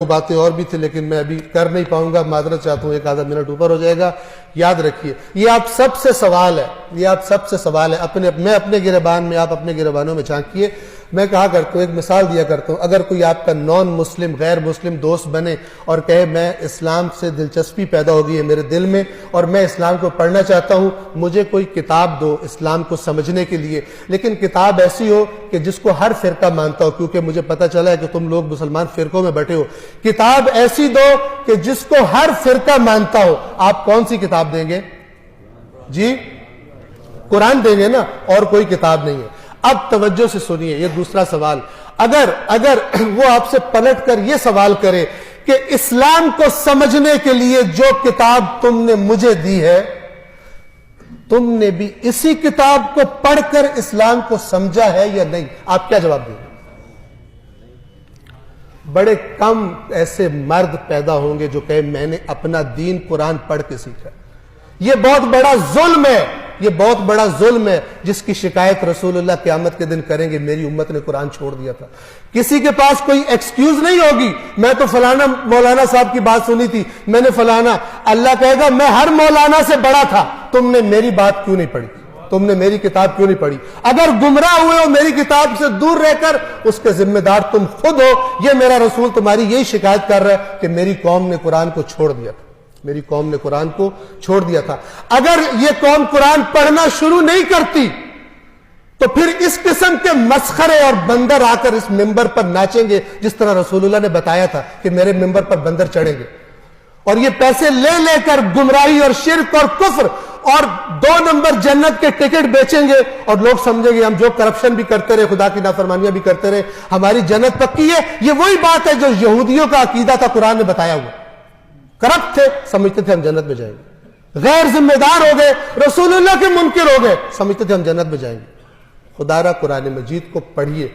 باتیں اور بھی تھیں لیکن میں ابھی کر نہیں پاؤں گا، معذرت چاہتا ہوں، 1 آدھا منٹ اوپر ہو جائے گا۔ یاد رکھیے یہ آپ سب سے سوال ہے، یہ آپ سب سے سوال ہے، میں اپنے گریبان میں، آپ اپنے گریبانوں میں جھانکیے۔ میں کہا کرتا ہوں، ایک مثال دیا کرتا ہوں، اگر کوئی آپ کا نان مسلم غیر مسلم دوست بنے اور کہے میں اسلام سے دلچسپی پیدا ہو گئی ہے میرے دل میں اور میں اسلام کو پڑھنا چاہتا ہوں، مجھے کوئی کتاب دو اسلام کو سمجھنے کے لیے، لیکن کتاب ایسی ہو کہ جس کو ہر فرقہ مانتا ہو، کیونکہ مجھے پتہ چلا ہے کہ تم لوگ مسلمان فرقوں میں بیٹھے ہو، کتاب ایسی دو کہ جس کو ہر فرقہ مانتا ہو۔ آپ کون سی کتاب دیں گے؟ جی قرآن دیں گے نا، اور کوئی کتاب نہیں ہے۔ اب توجہ سے سنیے، یہ دوسرا سوال، اگر وہ آپ سے پلٹ کر یہ سوال کرے کہ اسلام کو سمجھنے کے لیے جو کتاب تم نے مجھے دی ہے، تم نے بھی اسی کتاب کو پڑھ کر اسلام کو سمجھا ہے یا نہیں؟ آپ کیا جواب دیں گے؟ بڑے کم ایسے مرد پیدا ہوں گے جو کہے میں نے اپنا دین قرآن پڑھ کے سیکھا۔ یہ بہت بڑا ظلم ہے، یہ بہت بڑا ظلم ہے جس کی شکایت رسول اللہ قیامت کے دن کریں گے، میری امت نے قرآن چھوڑ دیا تھا۔ کسی کے پاس کوئی ایکسکیوز نہیں ہوگی، میں تو فلانا مولانا صاحب کی بات سنی تھی، میں نے فلانا، اللہ کہے گا میں ہر مولانا سے بڑا تھا، تم نے میری بات کیوں نہیں پڑھی، تم نے میری کتاب کیوں نہیں پڑھی؟ اگر گمراہ ہوئے ہو میری کتاب سے دور رہ کر، اس کے ذمہ دار تم خود ہو۔ یہ میرا رسول تمہاری یہی شکایت کر رہا ہے کہ میری قوم نے قرآن کو چھوڑ دیا تھا، میری قوم نے قرآن کو چھوڑ دیا تھا۔ اگر یہ قوم قرآن پڑھنا شروع نہیں کرتی تو پھر اس قسم کے مسخرے اور بندر آ کر اس ممبر پر ناچیں گے، جس طرح رسول اللہ نے بتایا تھا کہ میرے ممبر پر بندر چڑھیں گے، اور یہ پیسے لے لے کر گمراہی اور شرک اور کفر اور 2 نمبر جنت کے ٹکٹ بیچیں گے، اور لوگ سمجھیں گے ہم جو کرپشن بھی کرتے رہے، خدا کی نافرمانیاں بھی کرتے رہے، ہماری جنت پکی ہے۔ یہ وہی بات ہے جو یہودیوں کا عقیدہ تھا، قرآن نے بتایا ہوا، کرپٹ تھے، سمجھتے تھے ہم جنت میں جائیں گے، غیر ذمہ دار ہو گئے، رسول اللہ کے منکر ہو گئے، سمجھتے تھے ہم جنت میں جائیں گے۔ خدا را قرآن مجید کو پڑھیے،